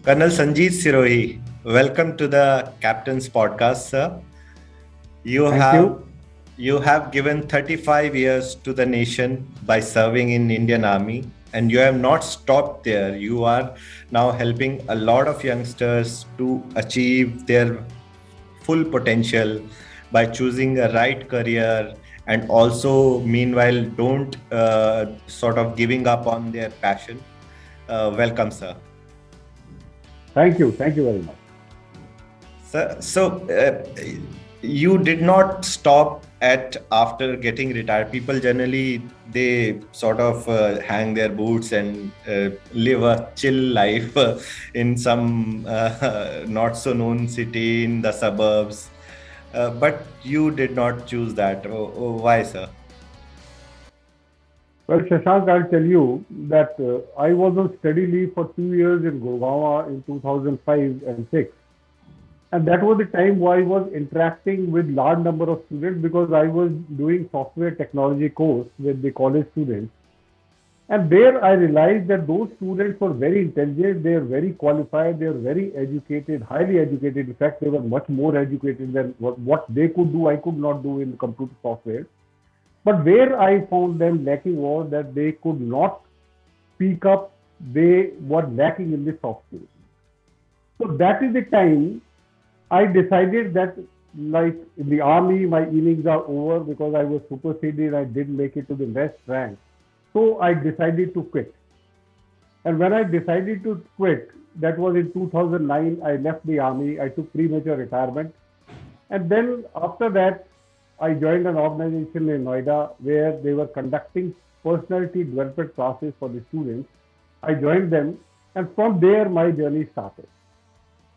Colonel Sanjeev Sirohi, welcome to the Captain's Podcast, sir. You Thank have you. you have given 35 years to the nation by serving in Indian Army, and you have not stopped there. You are now helping a lot of youngsters to achieve their full potential by choosing a right career, and also meanwhile don't sort of giving up on their passion. Welcome, sir. Thank you. Thank you very much. So, you did not stop at after getting retired. People generally they sort of hang their boots and live a chill life in some not so known city in the suburbs. But you did not choose that. Why, sir? Well, Shashank, I'll tell you that I was on study leave for 2 years in Gurgaon in 2005 and 6. And that was the time where I was interacting with large number of students because I was doing software technology course with the college students. And there I realized that those students were very intelligent, they are very qualified, they are very educated, highly educated. In fact, they were much more educated than what they could do, I could not do in computer software. But where I found them lacking was that they could not speak up, they were lacking in the soft skills. So that is the time I decided that, like in the army, my innings are over because I was superseded, I didn't make it to the best rank. So I decided to quit. And when I decided to quit, that was in 2009, I left the army, I took premature retirement. And then after that, I joined an organization in Noida where they were conducting personality development classes for the students. I joined them, and from there, my journey started.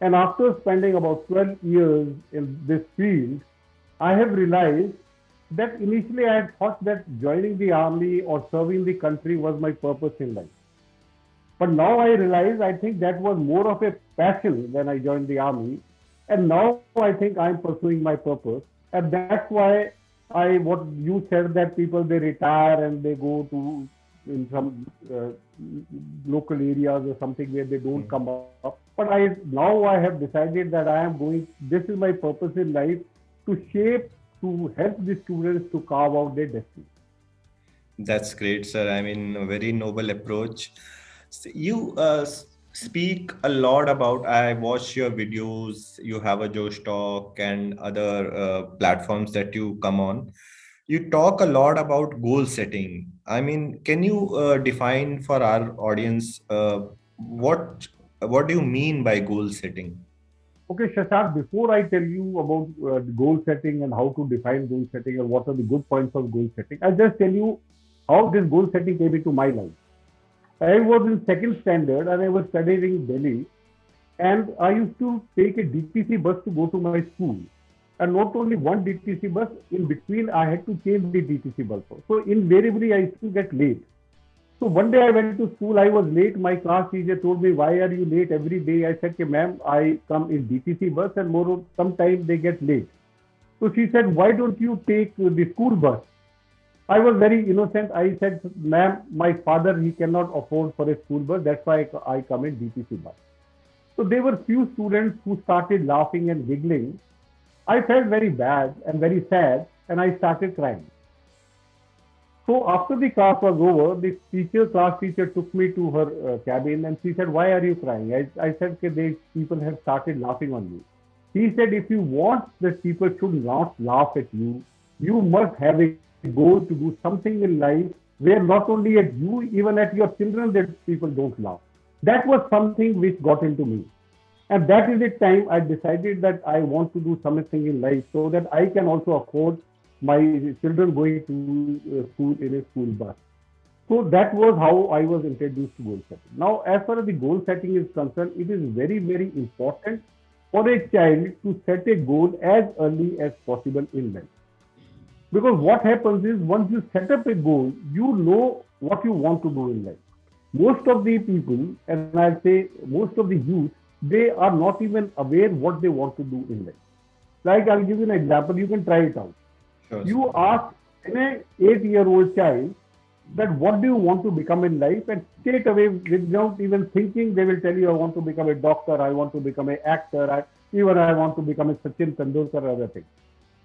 And after spending about 12 years in this field, I have realized that initially I had thought that joining the army or serving the country was my purpose in life. But now I realize I think that was more of a passion when I joined the army. And now I think I'm pursuing my purpose. And that's why what you said that people they retire and they go to in some local areas or something where they don't come up. But now I have decided that I am going, this is my purpose in life to shape, to help the students to carve out their destiny. That's great, sir. I mean, a very noble approach. So you speak a lot about, I watch your videos, you have a Josh Talk and other platforms that you come on. You talk a lot about goal setting. I mean, can you define for our audience what do you mean by goal setting? Okay, Shashak, before I tell you about goal setting and how to define goal setting and what are the good points of goal setting, I'll just tell you how this goal setting came into my life. I was in second standard and I was studying in Delhi, and I used to take a DTC bus to go to my school. And not only one DTC bus, in between I had to change the DTC bus. So invariably I used to get late. So one day I went to school, I was late. My class teacher told me, "Why are you late every day?" I said, "Ma'am, I come in DTC bus and more sometimes they get late." So she said, "Why don't you take the school bus?" I was very innocent. I said, "Ma'am, my father, he cannot afford for a school bus. That's why I come in DTC bus." So there were few students who started laughing and giggling. I felt very bad and very sad, and I started crying. So after the class was over, the class teacher took me to her cabin and she said, "Why are you crying?" I said, "Okay, people have started laughing on me." He said, "If you want that people should not laugh at you, you must have a goal to do something in life where not only at you, even at your children, that people don't laugh." That was something which got into me. And that is the time I decided that I want to do something in life so that I can also afford my children going to school in a school bus. So that was how I was introduced to goal setting. Now, as far as the goal setting is concerned, it is very, very important for a child to set a goal as early as possible in life. Because what happens is once you set up a goal, you know what you want to do in life. Most of the people, and I'll say most of the youth, they are not even aware what they want to do in life. Like I'll give you an example, you can try it out. Sure, sir. You ask an 8-year-old child that what do you want to become in life, and straight away, without even thinking, they will tell you, I want to become a doctor, I want to become an actor, even I want to become a Sachin Tendulkar or other thing.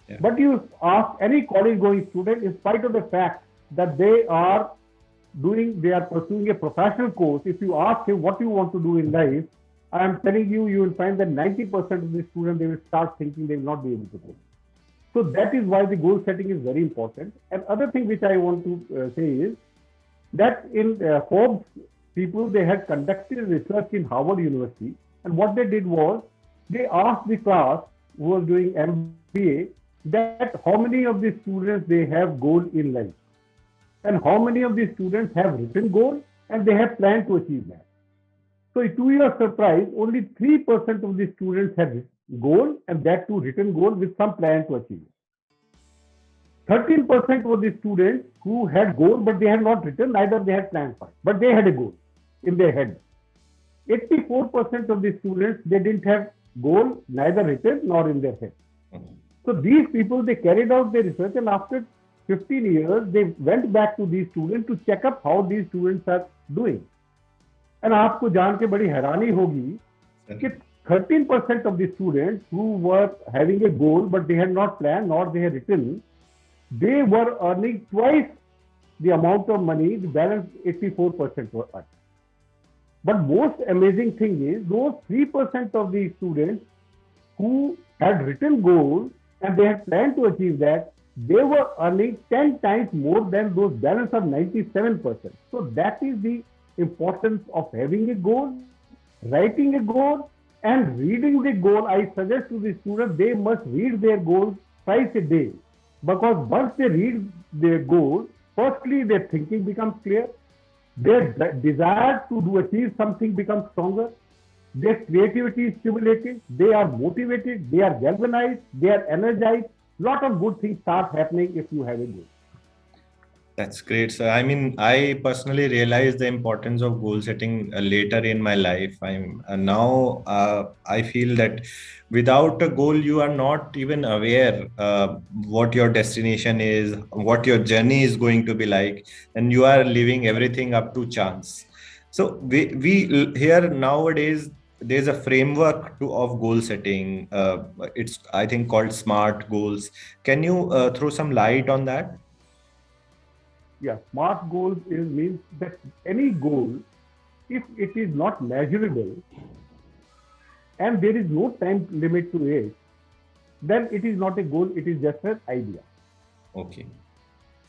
Yeah. But you ask any college going student, in spite of the fact that they are pursuing a professional course, if you ask him what you want to do in life, I am telling you, you will find that 90% of the students, they will start thinking they will not be able to do. So that is why the goal setting is very important. And other thing which I want to say is that in Forbes people, they had conducted research in Harvard University, and what they did was they asked the class who was doing MBA that how many of the students they have goal in life, and how many of the students have written goal and they have planned to achieve that. So to your surprise, only 3% of the students had goal, and that too written goal with some plan to achieve it. 13% were the students who had goal, but they had not written, neither they had planned for it, but they had a goal in their head. 84% of the students, they didn't have goal, neither written nor in their head. So these people, they carried out their research, and after 15 years, they went back to these students to check up how these students are doing. And आपको जान के बड़ी हैरानी होगी कि 13% of the students who were having a goal but they had not planned nor they had written, they were earning twice the amount of money the balance 84% were earning. But most amazing thing is those 3% of the students who had written goals and they had planned to achieve that, they were earning 10 times more than those balance of 97%. So that is the importance of having a goal, writing a goal, and reading the goal. I suggest to the students they must read their goals twice a day, because once they read their goal, firstly their thinking becomes clear, their desire to achieve something becomes stronger, their creativity is stimulated, they are motivated, they are galvanized, they are energized. Lot of good things start happening if you have a goal. That's great, sir. I mean, I personally realized the importance of goal setting later in my life. I feel that without a goal, you are not even aware what your destination is, what your journey is going to be like, and you are leaving everything up to chance. So we here nowadays, there's a framework of goal setting. It's, I think, called SMART goals. Can you throw some light on that? Yeah, SMART goals means that any goal, if it is not measurable and there is no time limit to it, then it is not a goal, it is just an idea. Okay.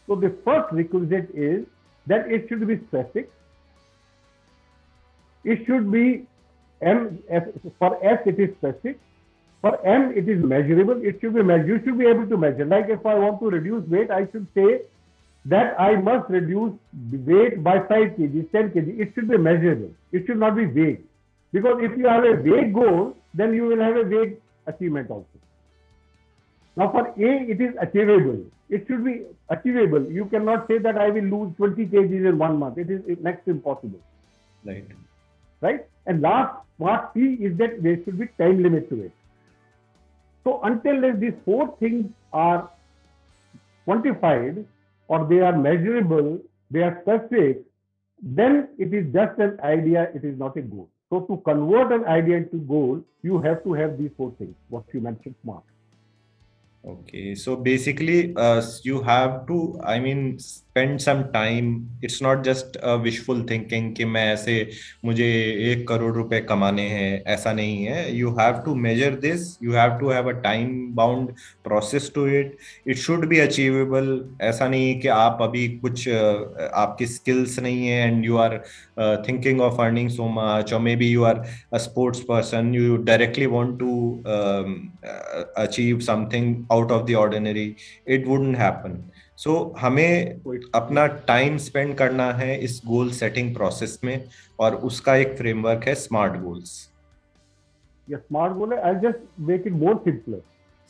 So the first requisite is that it should be specific. It should be for S it is specific. For M it is measurable. It should be measured. You should be able to measure. Like if I want to reduce weight, I should say that I must reduce the weight by 5 kg, 10 kg. It should be measurable. It should not be vague. Because if you have a vague goal, then you will have a vague achievement also. Now for A, it is achievable. It should be achievable. You cannot say that I will lose 20 kgs in 1 month. It is next to impossible. Right. Right? And last part P is that there should be time limit to it. So until these 4 things are quantified, or they are measurable, they are specific, then it is just an idea, it is not a goal. So to convert an idea into goal, you have to have these 4 things, what you mentioned, SMART. Okay, so basically, you have to, I mean, spend some time. It's not just a wishful thinking कि मैं ऐसे मुझे 1 करोड़ रुपए कमाने हैं, ऐसा नहीं है. You have to measure this. You have to have a time-bound process to it. It should be achievable. ऐसा नहीं कि आप अभी कुछ आपकी skills नहीं है and you are thinking of earning so much, or maybe you are a sports person. You directly want to achieve something out of the ordinary. It wouldn't happen. So हमें अपना टाइम स्पेंड करना है इस goal setting process में, और उसका एक framework है smart goals. Yeah, SMART goal, I'll just make it more simpler.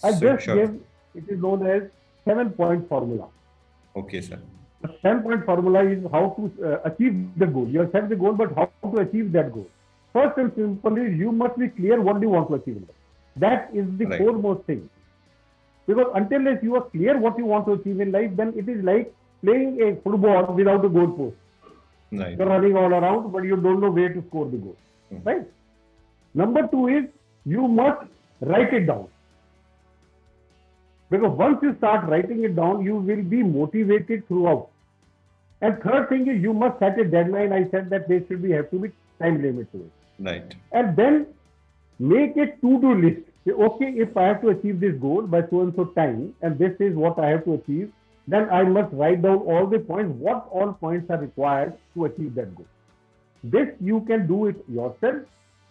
I'll just give, it is known as 7-point formula. Okay, sir. The 7-point formula is how to achieve the goal. You have set the goal, but how to achieve that goal. First and simply, you must be clear what you want to achieve. That is the foremost thing. Because until you are clear what you want to achieve in life, then it is like playing a football without a goal post. Right. You're running all around, but you don't know where to score the goal. Right? Number two is you must write it down. Because once you start writing it down, you will be motivated throughout. And third thing is you must set a deadline. I said that there should be have to be time limit to it. Right. And then make a to-do list. Say, okay, if I have to achieve this goal by so and so time, and this is what I have to achieve, then I must write down all the points, what all points are required to achieve that goal. This you can do it yourself.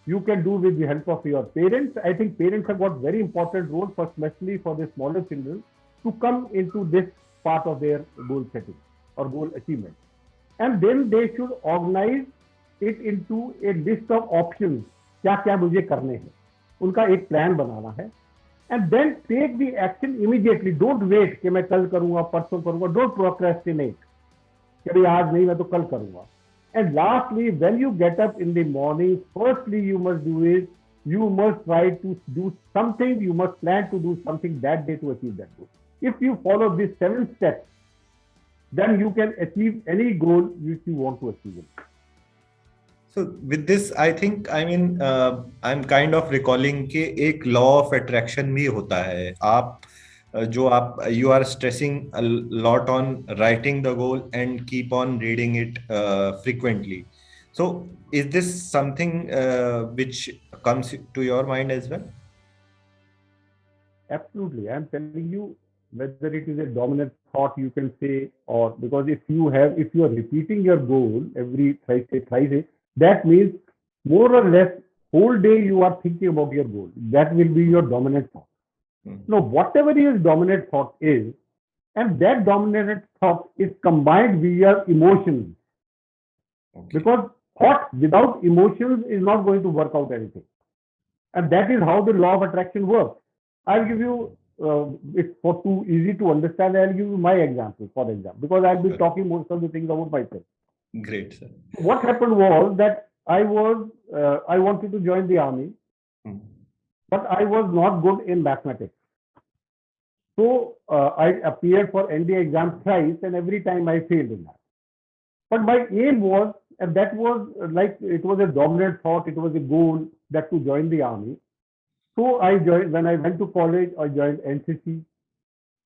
You can do with the help of your parents. I think parents have got very important role, for especially for the smaller children, to come into this part of their goal setting or goal achievement. And then they should organize it into a list of options. क्या क्या मुझे करने हैं, उनका एक plan बनाना है. And then take the action immediately. Don't wait कि मैं कल करूंगा, परसों करूंगा. Don't procrastinate. कि भाई आज नहीं, मैं तो कल करूंगा. And lastly, when you get up in the morning, firstly you must do is, you must try to do something, you must plan to do something that day to achieve that goal. If you follow these 7 steps, then you can achieve any goal which you want to achieve. So with this, I think, I'm kind of recalling कि एक law of attraction भी होता है. You are stressing a lot on writing the goal and keep on reading it frequently. So is this something which comes to your mind as well? Absolutely. I'm telling you, whether it is a dominant thought, you can say, or because if you are repeating your goal every thrice, that means more or less whole day you are thinking about your goal. That will be your dominant thought. Now, whatever your dominant thought is, and that dominant thought is combined with your emotions. Okay. Because thought without emotions is not going to work out anything. And that is how the law of attraction works. I'll give you, it's for too easy to understand, I'll give you my example, for example, because I'll be talking most of the things about myself. Great, sir. What happened was that I wanted to join the army, but I was not good in mathematics. So I appeared for NDA exam thrice, and every time I failed in that. But my aim was, and that was like, it was a dominant thought, it was a goal that to join the army. So I joined, when I went to college, I joined NCC.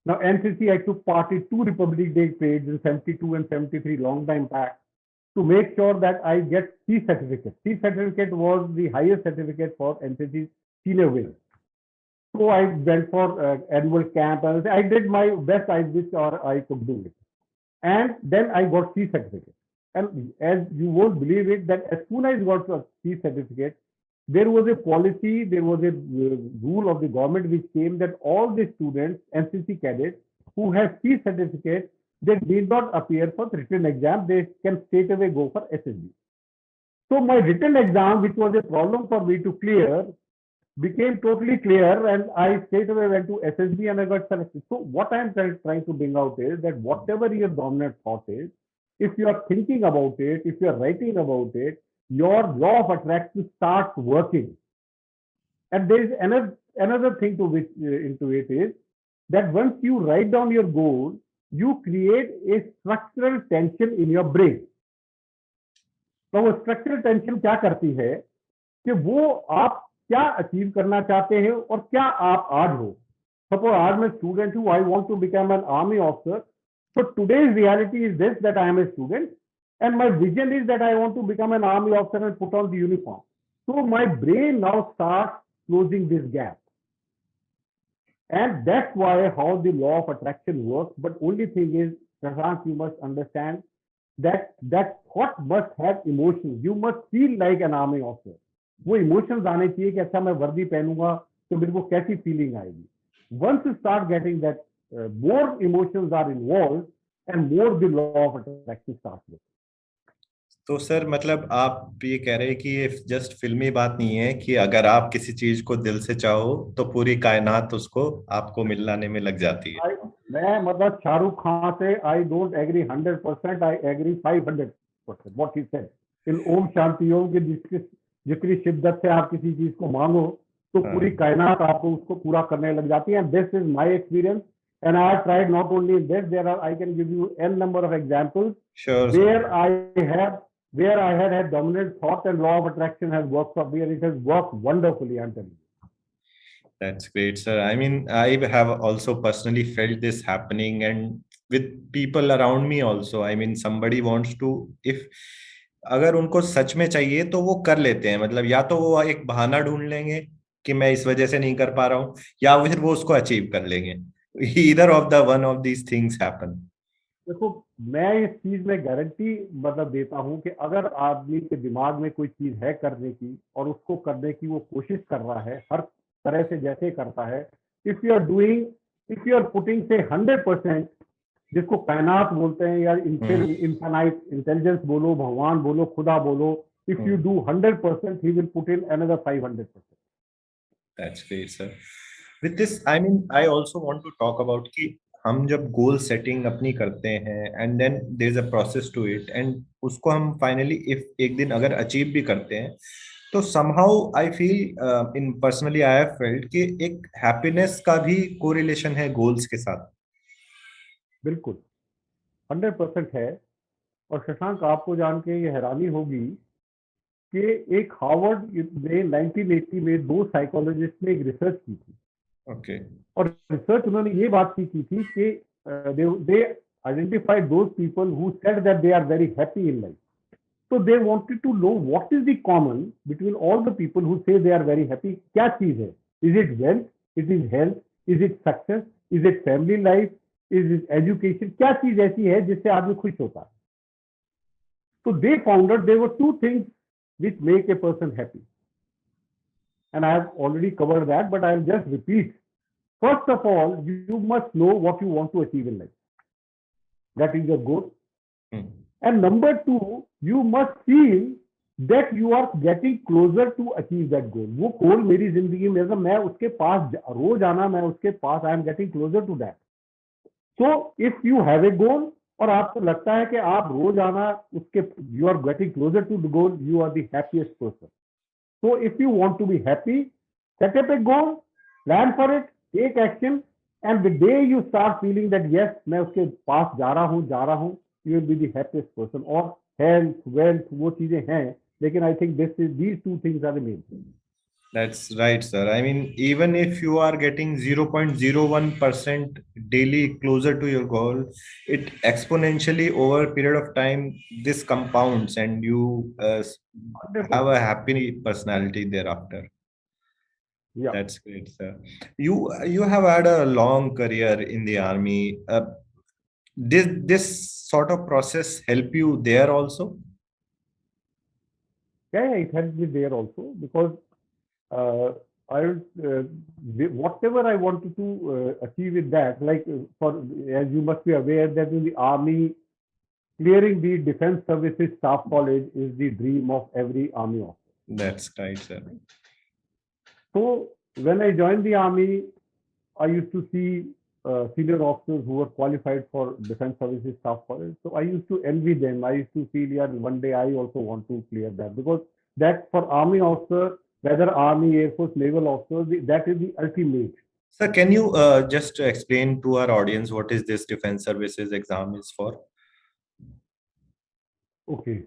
Now NCC, I took part in 2 Republic Day parades in 72 and 73, long time back, to make sure that I get C certificate. C certificate was the highest certificate for NCC senior wing. So I went for annual camp, and I did my best I could do it. And then I got C certificate. And as you won't believe it, that as soon as I got a C certificate, there was a policy, there was a rule of the government which came that all the students, NCC cadets, who have C certificate, they need not appear for written exam. They can straight away go for SSB. So my written exam, which was a problem for me to clear, became totally clear, and I straight away went to SSB and I got selected. So what I'm trying to bring out is that whatever your dominant thought is, if you are thinking about it, if you are writing about it, your law of attraction starts working. And there is another thing to which into it is that once you write down your goal, you create a structural tension in your brain. तो वो structural tension क्या करती है कि वो आप क्या achieve करना चाहते हैं और क्या आप आज हो. सपोज आज मैं स्टूडेंट हूँ, I want to become an army officer. So today's reality is this, that I am a student, and my vision is that I want to become an army officer and put on the uniform. So my brain now starts closing this gap. And that's why how the law of attraction works. But only thing is, Shashank, you must understand that thought must have emotions. You must feel like an army officer. वो emotions आने चाहिए कि अच्छा मैं वर्दी पहनूंगा तो मेरे को कैसी फीलिंग आएगी. Once you start getting that, more emotions are involved and more the law of attraction starts with. तो सर मतलब आप ये कह रहे हैं कि ये जस्ट फिल्मी बात नहीं है कि अगर आप किसी चीज को दिल से चाहो तो पूरी कायनात उसको आपको मिलाने में लग जाती है. मैं मतलब शाहरुख खान से I don't agree 100%, I agree 500% what he said in Om Shanti Om के जितनी शिद्दत से आप किसी चीज को मांगो तो पूरी कायनात आपको उसको पूरा करने लग जाती है. This is my experience And I have tried not only this, I can give you n number of examples Sure, sir. where where I had dominant thought and law of attraction has worked for me, and it has worked wonderfully, I'm telling you. That's great, sir. I mean, I have also personally felt this happening and with people around me also. I mean, somebody wants to, if अगर उनको सच में चाहिए तो वो कर लेते हैं, मतलब या तो वो एक बहाना ढूंढ लेंगे कि मैं इस वजह से नहीं कर पा रहा हूँ, या फिर वो उसको अचीव कर लेंगे. Either of the one of these things happen. देखो, मैं इस चीज में गारंटी मतलब देता हूं कि अगर आदमी के दिमाग में कोई चीज है करने की और उसको करने की वो कोशिश कर रहा है हर तरह से जैसे करता है, if you are doing, if you are putting से 100%, जिसको कायनात बोलते हैं या इनफाइनाइट इंटेलिजेंस बोलो, भगवान बोलो, खुदा बोलो, if you do 100%, he will put in another 500%. That's great, sir. With this, I mean, I also want to talk about कि हम जब गोल सेटिंग अपनी करते हैं and then there is a process to it, and उसको हम finally if एक दिन अगर अचीव भी करते हैं तो somehow I feel in personally I have felt कि एक हैप्पीनेस का भी कोरिलेशन है गोल्स के साथ. बिल्कुल 100% है. और शशांक, आपको जान के ये हैरानी होगी कि एक हार्वर्ड ने 1980 में दो साइकोलॉजिस्ट ने एक रिसर्च की थी. ओके. और रिसर्च उन्होंने ये बात की थी कि they identified those people who said that they are very happy in life. So they wanted to know what is the common between all the people who say they are very happy. क्या चीज है? Is it wealth? Is it health? Is it success? Is it family life? Is it education? क्या चीज ऐसी है जिससे आदमी खुश होता है? So they found out there were two things which make a person happy. And I have already covered that, but I'll just repeat. First of all, you must know what you want to achieve in life. That is your goal. And number two, you must feel that you are getting closer to achieve that goal. वो goal मेरी जिंदगी में, मैं उसके पास रोज आना, मैं उसके पास, I am getting closer to that. So if you have a goal और आपको लगता है कि आप रोज आना उसके, you are getting closer to the goal, you are the happiest person. So if you want to be happy, set up a goal, plan for it, take action, and the day you start feeling that yes, मैं उसके पास जा रहा हूँ, you will be the happiest person. और health, wealth, वो चीजें हैं, लेकिन I think these two things are the main thing. That's right, sir. I mean, even if you are getting 0.01% daily closer to your goal, it exponentially over a period of time, this compounds and you have a happy personality thereafter. Yeah. That's great, sir. You have had a long career in the army. Did this sort of process help you there also? Yeah, it helped me there also because whatever I wanted to achieve with that, like for, as you must be aware that in the army, clearing the Defense Services Staff College is the dream of every army officer. That's right, sir. So when I joined the army, I used to see senior officers who were qualified for Defense Services Staff College. So I used to envy them. I used to feel, yeah, one day I also want to clear that, because that for army officer, whether army, air force, naval officers, that is the ultimate. Sir, can you just explain to our audience what is this Defense Services exam is for? Okay.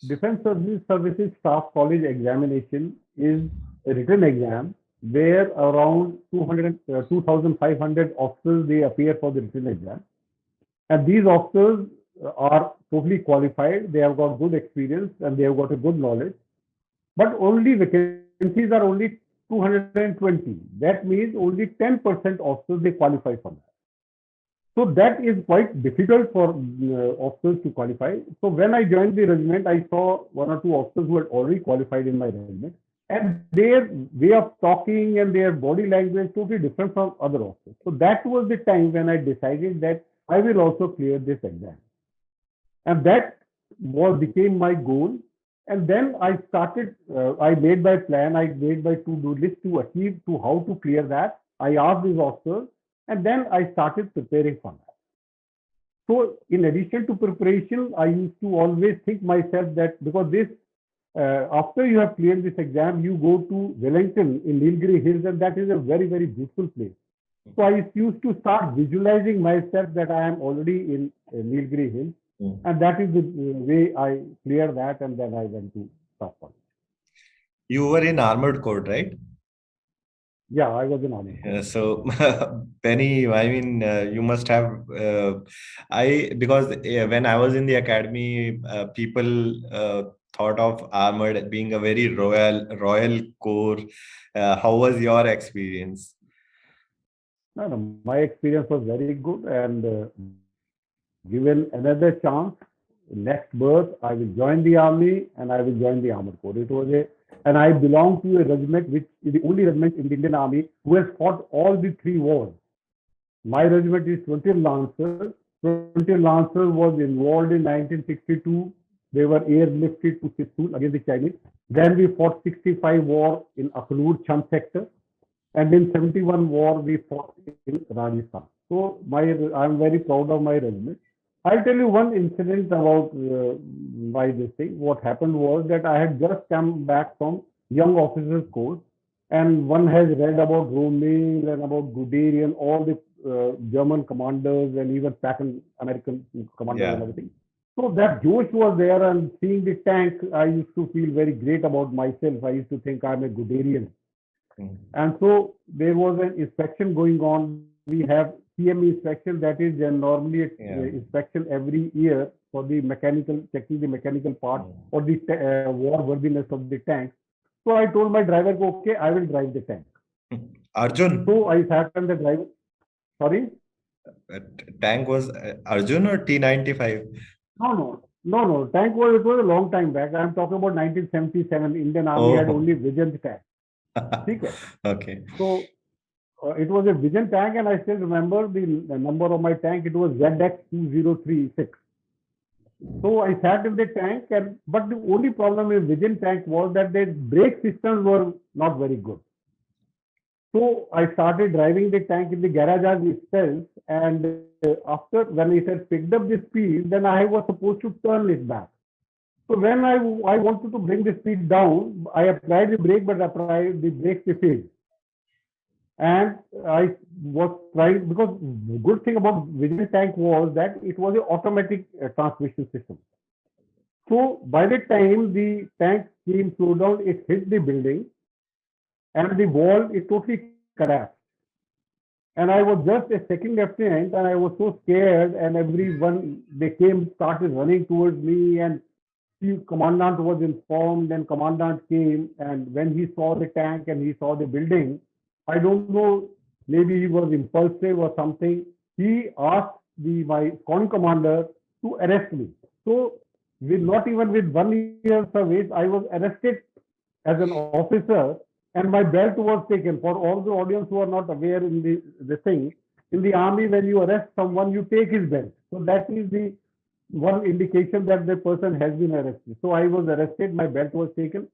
Defense Services Staff College examination is a written exam where around 2,500 officers, they appear for the written exam. And these officers are totally qualified. They have got good experience and they have got a good knowledge. But only vacancies are only 220. That means only 10% officers, they qualify for that. So that is quite difficult for officers to qualify. So when I joined the regiment, I saw one or two officers who had already qualified in my regiment, and their way of talking and their body language totally different from other officers. So that was the time when I decided that I will also clear this exam, and that became my goal. And then I started. I made my plan. I made my to-do list to achieve to how to clear that. I asked these officers. And then I started preparing for that. So in addition to preparation, I used to always think myself that because this, after you have cleared this exam, you go to Wellington in Nilgiri Hills, and that is a very, very beautiful place. So I used to start visualizing myself that I am already in Nilgiri Hills, Mm. and that is the way I cleared that, and then I went to staff college. You were in armored code, right? Yeah, I was in army corps. So, Penny, I mean, you must have. Because when I was in the academy, people thought of armored being a very royal core. How was your experience? No, no, my experience was very good, and given another chance, next birth, I will join the army and I will join the armored corps. It was a, and I belong to a regiment which is the only regiment in the Indian Army who has fought all the three wars. My regiment is 20th Lancers. 20th Lancers was involved in 1962. They were airlifted to Sissoul against the Chinese. Then we fought 65 war in Akhnur, Chand sector, and in 71 war we fought in Rajasthan. So I'm very proud of my regiment. I'll tell you one incident about my this thing. What happened was that I had just come back from young officers course, and one has read about Rommel and about Guderian, all the German commanders and even Patton American commanders and Yeah. everything. So that Josh was there, and seeing the tank, I used to feel very great about myself. I used to think I'm a Guderian. Mm. And so there was an inspection going on. We have CME inspection, that is normally a Yeah. inspection every year for the mechanical, checking the mechanical part Mm. or the war worthiness of the tank. So I told my driver, okay, I will drive the tank. Arjun, So I sat on the driver. Sorry? uh, tank was Arjun or T95? No. Tank was, it was a long time back. I'm talking about 1977. Indian Army had Oh, only Vision tank. Okay. okay. So it was a Vision tank, and I still remember the number of my tank. It was ZX2036. So I sat in the tank, and but the only problem with Vision tank was that the brake systems were not very good. So I started driving the tank in the garage itself, and after when it had picked up the speed, then I was supposed to turn it back. So when I wanted to bring the speed down, I applied the brake, but applied the brake failed. And I was trying, because the good thing about Vision tank was that it was an automatic transmission system. So by the time the tank came slowed down, it hit the building, and the wall it totally collapsed. And I was just a second lieutenant, and I was so scared, and everyone they came started running towards me, and the commandant was informed, and commandant came, and when he saw the tank and he saw the building, I don't know, maybe he was impulsive or something. He asked my squadron commander to arrest me. So, with not even with 1 year service, I was arrested as an officer, and my belt was taken. For all the audience who are not aware in the thing, in the army, when you arrest someone, you take his belt. So that is the one indication that the person has been arrested. So I was arrested, my belt was taken,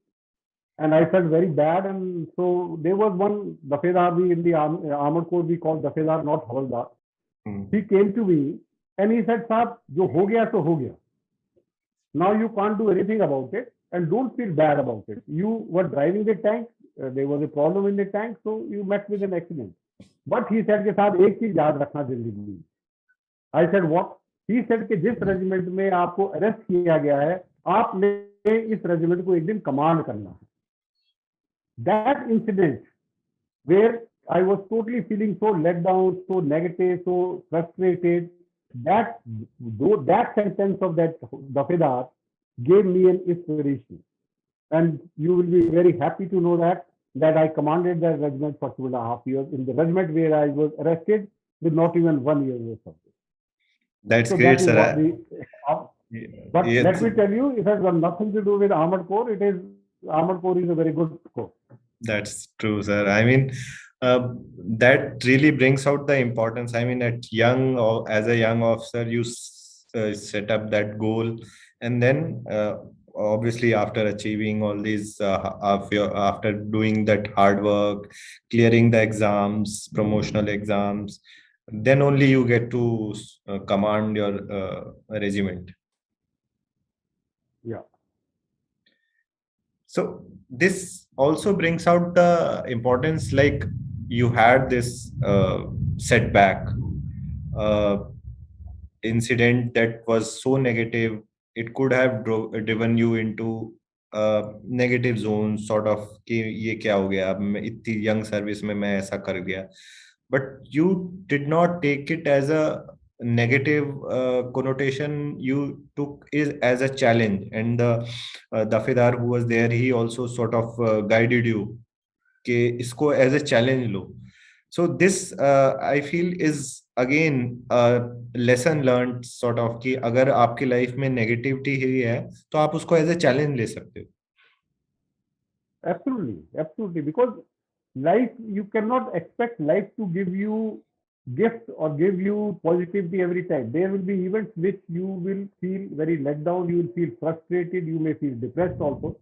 and I felt very bad. And so there was one Dafedar in the armored corps we call Dafedar, not Havaldar. Mm. He came to me and he said, "Saab, jo ho gaya so ho gaya. Now you can't do anything about it, and don't feel bad about it. You were driving the tank, there was a problem in the tank, so you met with an accident." But he said, "कि साहब एक चीज याद रखना जिंदगी में." I said, "What?" He said कि जिस रेजिमेंट में आपको अरेस्ट किया गया है, आपने इस रेजिमेंट को एक दिन कमांड करना है. That incident where I was totally feeling so let down, so negative, so frustrated, that that sentence of that Dafedar gave me an inspiration. And you will be very happy to know that I commanded that regiment for 2.5 years in the regiment where I was arrested with not even 1 year of service. That's So great, that is what sir. but let Yes, me tell you, it has got nothing to do with armored corps. Armored corps is a very good corps. that's true, sir. I mean, that really brings out the importance. I mean, at young or as a young officer, you set up that goal, and then obviously after achieving all these, after doing that hard work, clearing the exams, promotional exams, then only you get to command your regiment. Yeah. So this also brings out the importance, like you had this setback, uh, incident that was so negative, it could have driven you into negative zone, sort of कि ये क्या हो गया, अब मैं इतनी young service में मैं ऐसा कर गया. But you did not take it as a negative connotation. You took it as a challenge, and the dafidar who was there, he also sort of guided you कि इसको एज ए चैलेंज लो. So this I feel is again lesson learn sort of कि अगर आपकी life में negativity ही है तो आप उसको एज ए चैलेंज ले सकते हो. Absolutely, absolutely. Because life, you cannot expect life to give you gifts or give you positivity every time. There will be events which you will feel very let down, you will feel frustrated, you may feel depressed also.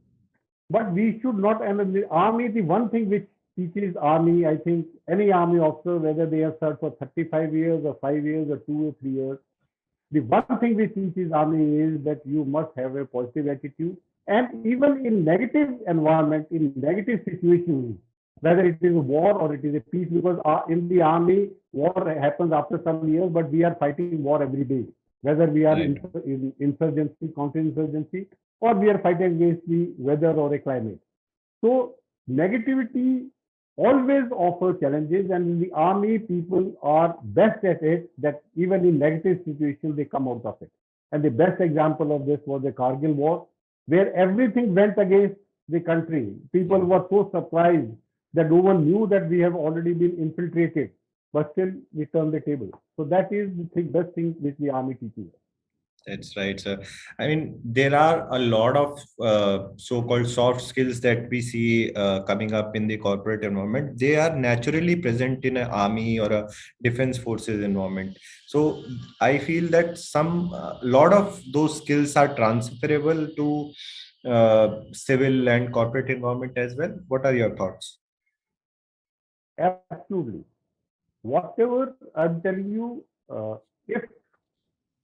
But we should not, and the army, the one thing which teaches army, I think any army officer, whether they have served for 35 years or 5 years or 2 or 3 years, the one thing which teaches army is that you must have a positive attitude. And even in negative environment, in negative situations, whether it is a war or it is a peace, because in the army, war happens after some years, but we are fighting war every day. Whether we are Right. in insurgency, counter-insurgency, or we are fighting against the weather or a climate. So negativity always offers challenges, and in the army, people are best at it. That even in negative situations, they come out of it. And the best example of this was the Kargil War, where everything went against the country. People were so surprised that no one knew that we have already been infiltrated, but still we turned the table. So that is the best thing which the army teaches us. That's right, sir. I mean, there are a lot of so-called soft skills that we see coming up in the corporate environment. They are naturally present in an army or a defense forces environment. So I feel that some lot of those skills are transferable to civil and corporate environment as well. What are your thoughts? Absolutely. Whatever I'm telling you, if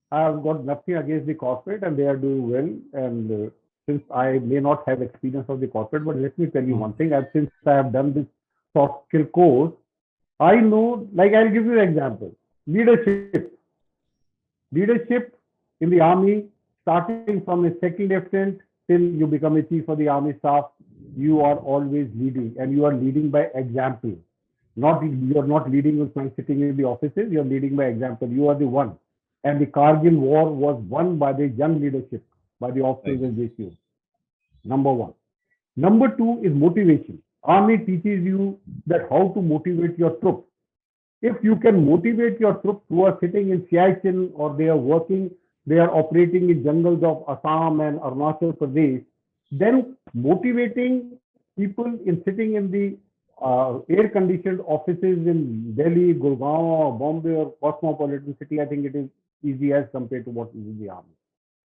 I've got nothing against the corporate and they are doing well. And since I may not have experience of the corporate, but let me tell you one thing. Since I have done this soft skill course, I know, like I'll give you an example. Leadership. Leadership in the army, starting from a second lieutenant till you become a chief of the army staff, you are always leading and you are leading by example. Not you're not leading by sitting in the offices, you're leading by example. You are the one. And the Kargil war was won by the young leadership, by the officers Right. and JCO. Number one. Number two is motivation. Army teaches you that how to motivate your troops. If you can motivate your troops who are sitting in Siachen or they are working, they are operating in jungles of Assam and Arunachal Pradesh, then motivating people in sitting in the air-conditioned offices in Delhi, Gurgaon, or Bombay, or cosmopolitan city, I think it is easy as compared to what is in the army.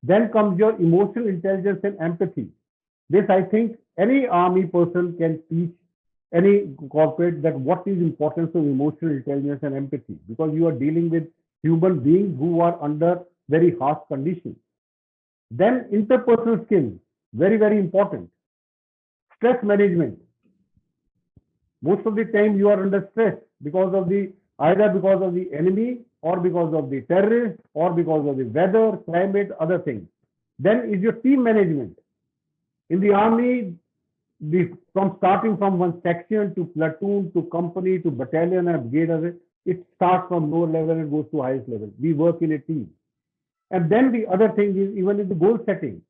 Then comes your emotional intelligence and empathy. This, I think, any army person can teach any corporate that what is importance of emotional intelligence and empathy, because you are dealing with human beings who are under very harsh conditions. Then interpersonal skills, very, very important. Stress management. Most of the time you are under stress because of the either because of the enemy or because of the terrorists or because of the weather, climate, other things. Then is your team management. In the army, from starting from one section to platoon to company to battalion and brigade, it starts from lower level and goes to highest level. We work in a team. And then the other thing is even in the goal setting.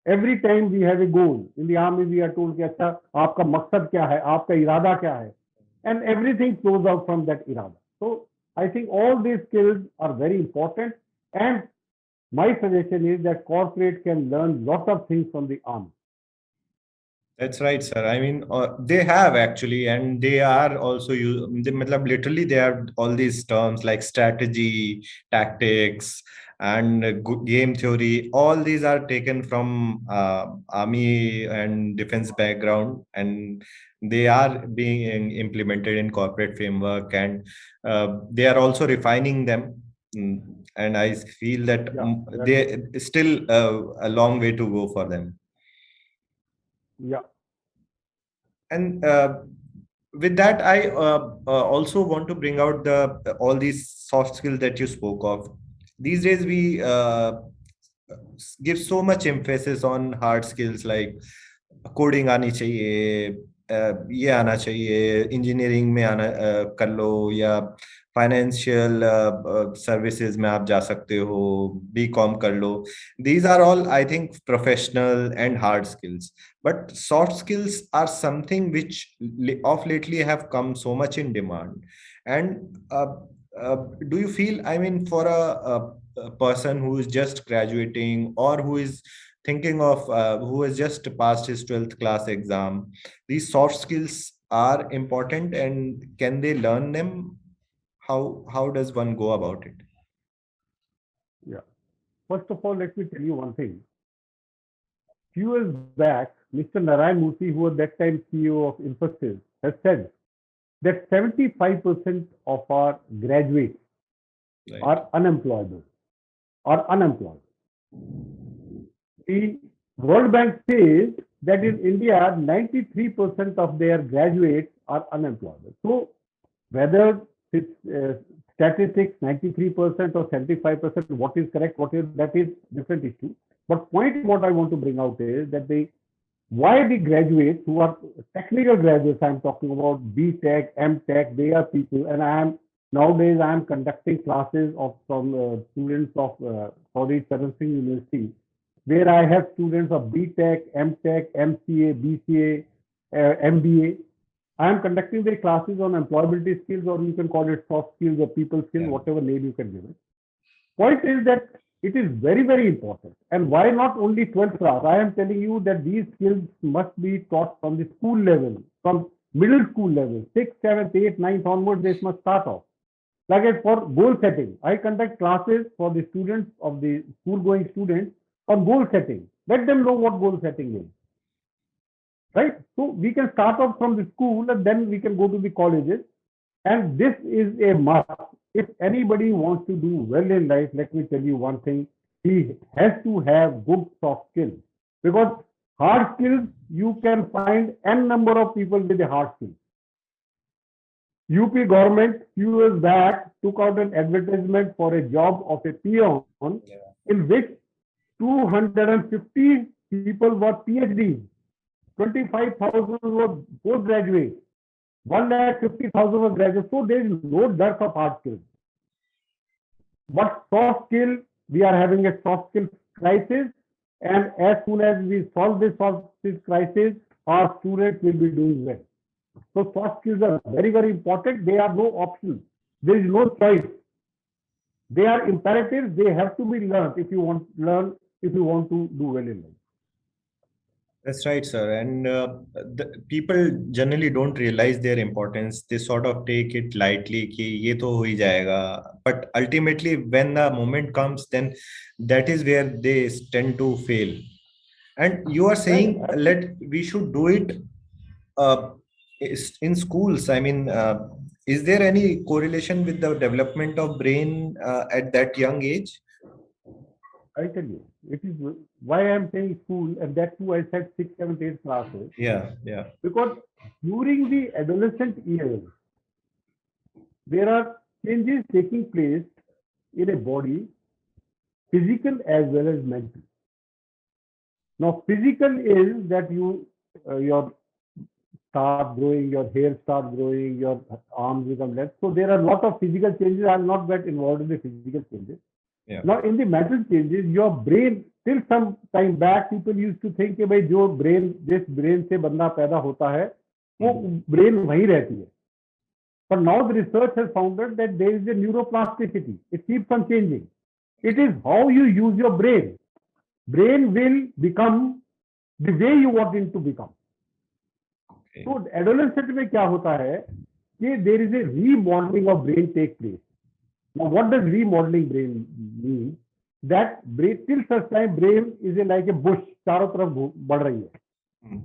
Every time we have a goal. In the army, we are told कि अच्छा आपका मकसद क्या है, आपका इरादा क्या है, and everything flows out from that irada. So I think all these skills are very important, and my suggestion is that corporate can learn lot of things from the army. That's right, sir. I mean, they have actually, and they are also matlab, literally, they have all these terms like strategy, tactics, and game theory. All these are taken from army and defense background, and they are being implemented in corporate framework, and they are also refining them. And I feel that Yeah, they still a long way to go for them. yeah. And with that, I also want to bring out the all these soft skills that you spoke of. These days, we give so much emphasis on hard skills like coding आनी चाहिए, ये आना चाहिए, engineering में आना कर लो, या financial services में आप जा सकते हो, बीकॉम कर लो. These are all, I think, professional and hard skills. But soft skills are something which of lately have come so much in demand. And do you feel, I mean, for a person who is just graduating, or who is thinking of who has just passed his 12th class exam, these soft skills are important, and can they learn them? How does one go about it? Yeah. First of all, let me tell you one thing. Few years back, Mr. Narayan Murthy, who was that time CEO of Infosys, has said that 75% of our graduates Right. are unemployable, are unemployed. The World Bank says that in India, 93% of their graduates are unemployed. So whether it's statistics 93% or 75%, what is correct, what is that is different issue. But point what I want to bring out is that why the graduates who are technical graduates, I'm talking about B Tech, M Tech, they are people, and nowadays I am conducting classes of some students of Saudi Charan Singh University, where I have students of B Tech, M Tech, MCA, BCA, MBA. I am conducting their classes on employability skills, or you can call it soft skills or people skills, Yeah. whatever name you can give it. Point is that it is very, very important. And why not only 12th class? I am telling you that these skills must be taught from the school level, from middle school level, 6th, 7th, 8th, 9th onwards, they must start off. Like for goal setting, I conduct classes for the students of the school going students on goal setting. Let them know what goal setting is. Right? So we can start off from the school and then we can go to the colleges. And this is a must. If anybody wants to do well in life, let me tell you one thing. He has to have good soft skills. Because hard skills, you can find n number of people with the hard skills. UP government few years back took out an advertisement for a job of a peon, in which 250 people were PhDs, 25,000 were postgraduates, 1,50,000 were graduates. So there is no dearth of hard skills. But soft skill, we are having a soft skill crisis, and as soon as we solve this soft skill crisis, our students will be doing well. So soft skills are very, very important. They are no option. There is no choice. They are imperatives. They have to be learned if you want to do well in life. That's right, sir. And people generally don't realize their importance. They sort of take it lightly कि ये तो हो ही जाएगा. But ultimately, when the moment comes, then that is where they tend to fail. And you are saying we should do it in schools. I mean, is there any correlation with the development of brain at that young age? I tell you, it is why I am saying school, and that too I said 6th, 7th, 8th classes. Yeah. Because during the adolescent years, there are changes taking place in a body, physical as well as mental. Now, physical is that your start growing, your hair start growing, your arms become less. So there are a lot of physical changes. I am not that involved in the physical changes. Yeah. Now, in the mental changes, your brain, till some time back, people used to think कि भाई जो जिस brain से बंदा पैदा होता है, वो brain वही रहती है. But now the research has found that there is a neuroplasticity. It keeps on changing. It is how you use your brain. Brain will become the way you want it to become. Okay. So adolescent में क्या होता है कि there is a remodeling of brain take place. Now, what does remodeling brain mean? That brain, till such time, brain is like a bush, चारों तरफ बढ़ रही है.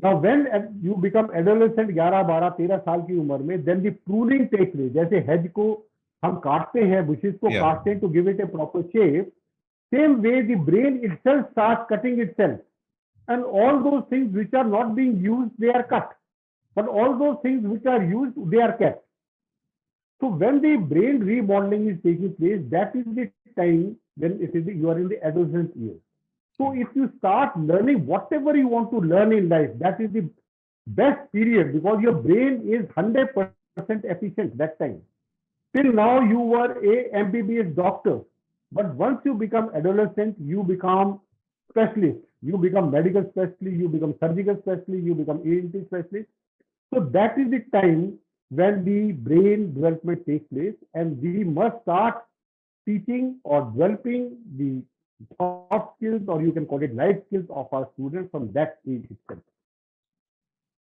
Now, when you become adolescent, 11, 12, 13 साल की उम्र में, then the pruning takes place. जैसे hedge को हम काटते हैं, bushes को काटते हैं to give it a proper shape. Same way, the brain itself starts cutting itself, and all those things which are not being used, they are cut. but all those things which are used, they are kept. So when the brain remodeling is taking place, that is the time when you are in the adolescent years. So if you start learning whatever you want to learn in life, that is the best period, because your brain is 100% efficient that time. Till now you were a MBBS doctor, but once you become adolescent, you become specialist, you become medical specialist, you become surgical specialist, you become ENT specialist. So that is the time when the brain development takes place, and we must start teaching or developing the soft skills, or you can call it life skills, of our students from that age itself.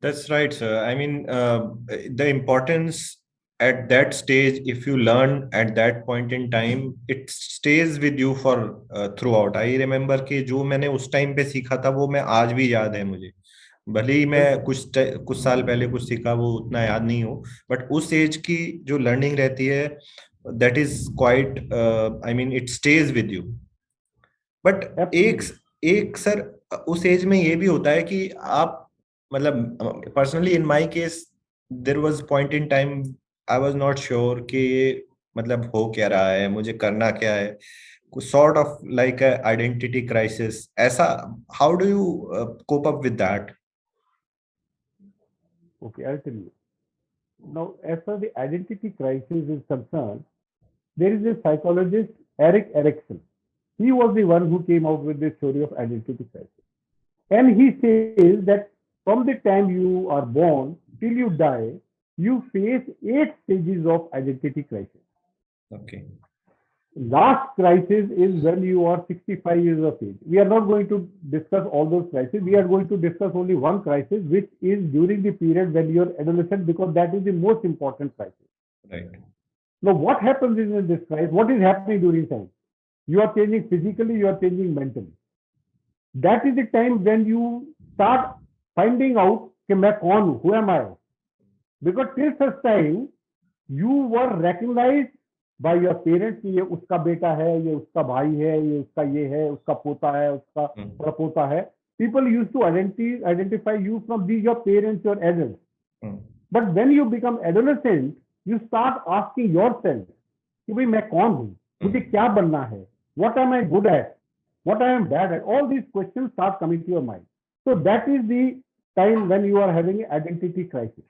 That's right, sir. I mean, the importance at that stage, if you learn at that point in time, it stays with you for throughout. I remember कि जो मैंने उस time पे सीखा था वो मैं आज भी याद है मुझे। भले ही मैं कुछ साल पहले कुछ सीखा, वो उतना याद नहीं हो, बट उस एज की जो लर्निंग रहती है, that is quite, I mean it stays with you. But एक Absolutely. एक सर उस एज में ये भी होता है कि आप, मतलब personally in my case there was point in time I was not sure कि ये मतलब हो क्या रहा है, मुझे करना क्या है, कुछ sort of like identity crisis ऐसा। How do you cope up with that? Okay, I'll tell you. Now, as far as the identity crisis is concerned, there is a psychologist, Eric Erikson. He was the one who came out with this theory of identity crisis. And he says that from the time you are born till you die, you face 8 stages of identity crisis. Okay. Last crisis is when you are 65 years of age. We are not going to discuss all those crises. We are going to discuss only one crisis, which is during the period when you are adolescent, because that is the most important crisis. Right. Now, what happens in this crisis? What is happening during time? You are changing physically, you are changing mentally. That is the time when you start finding out कि मैं कौन हूँ, who am I? Because till such time you were recognized by your parents कि ये उसका बेटा है, ये उसका भाई है, ये उसका ये है, उसका पोता है, उसका प्रपोता है. People used to identify you from your parents, your adults. But when you become adolescent, you start asking yourself कि भाई मैं कौन हूँ, मुझे क्या बनना है, what am I good at, what I am bad at. All these questions start coming to your mind. So that is the time when you are having an identity crisis.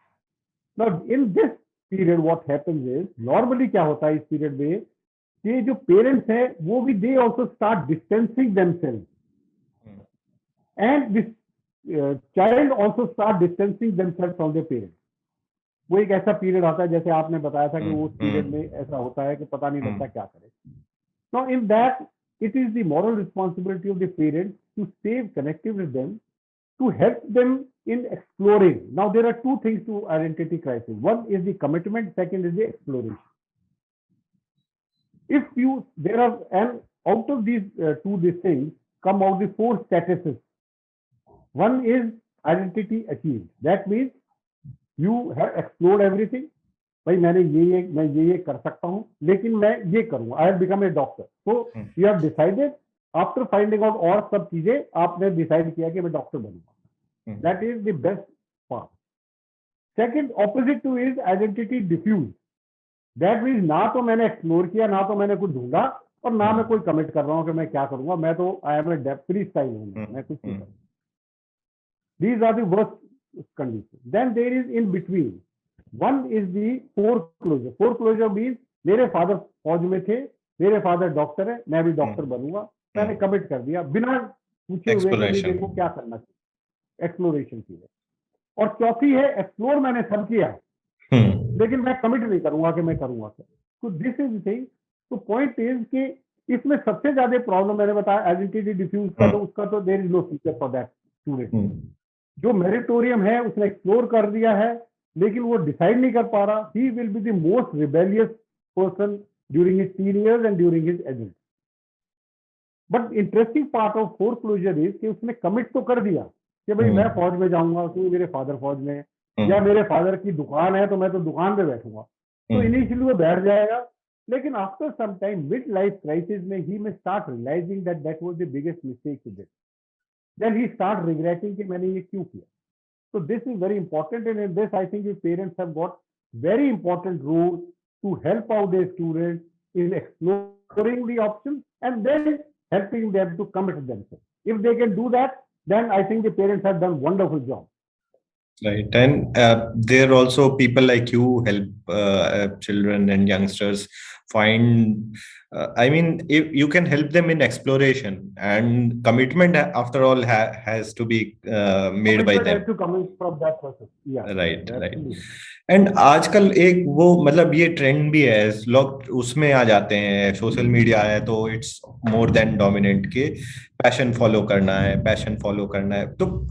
Now in this period what happens is, normally क्या होता है इस period में कि जो parents हैं वो भी they also start distancing themselves, and this child also start distancing themselves from their parents. वो एक ऐसा पीरियड आता है, जैसे आपने बताया था कि उस पीरियड में ऐसा होता है कि पता नहीं लगता क्या करे. Now in that, it is the moral responsibility of the parents to stay connected with them, to help them in exploring. Now there are two things to identity crisis. One is the commitment, second is the exploration. If you, there are, and out of these these things come out the 4 statuses. One is identity achieved. That means you have explored everything. भाई मैंने ये कर सकता हूँ, लेकिन मैं ये करूंगा. I have become a doctor. So you have decided after finding out और सब चीजें आपने डिसाइड किया कि मैं डॉक्टर बनूंगा. That is the best part. Second, opposite to is identity diffuse. That means ना तो मैंने एक्सप्लोर किया, ना तो मैंने कुछ ढूंढा, और ना मैं कोई कमिट कर रहा हूँ कि मैं क्या करूंगा. मैं तो I am a freestyle हूँ, मैं कुछ नहीं करूँ. These are the worst conditions. Then there is in between. One is the foreclosure. Foreclosure means मेरे फादर फौज में थे, मेरे फादर डॉक्टर है, मैं भी डॉक्टर बनूंगा. मैंने कमिट कर दिया बिना पूछे हुए कि मेरे को क्या करना चाहिए. एक्सप्लोरेशन की है. और चौथी है एक्सप्लोर मैंने सब किया, लेकिन मैं कमिट नहीं करूंगा कि मैं करूंगा. तो दिस इज थिंग. तो पॉइंट इज कि इसमें सबसे ज्यादा प्रॉब्लम मैंने बताया आइडेंटिटी डिफ्यूज का, तो उसका तो there is no future for that student. जो मेरिटोरियम है उसने एक्सप्लोर कर दिया है, लेकिन वो डिसाइड नहीं कर पा रहा. He will be the most rebellious person during his tin years and during his adult. But interesting part of foreclosure is कि उसने कमिट तो कर दिया कि भाई मैं फौज में जाऊंगा क्योंकि मेरे फादर फौज में, या मेरे फादर की दुकान है तो मैं तो दुकान पे बैठूंगा. तो इनिशियली वो बैठ जाएगा, लेकिन after some time mid life crisis में ही में start realizing that that was the biggest mistake he did. Then he start regretting कि मैंने ये क्यों किया. So this is very important, and in this, I think the parents have got very important role to help out their students in exploring the options and then helping them to commit themselves. If they can do that, then I think the parents have done wonderful job. Right. And there also people like you help children and youngsters find, I mean, if you can help them in exploration, and commitment, after all, has to be made by Commitment has them. to come in from that person. Yeah, right right. absolutely. And आजकल एक वो मतलब ये trend भी है, लोग उसमें आ जाते हैं, सोशल मीडिया है तो इट्स मोर देन डोमिनेंट के पैशन फॉलो करना है, पैशन फॉलो करना है. तो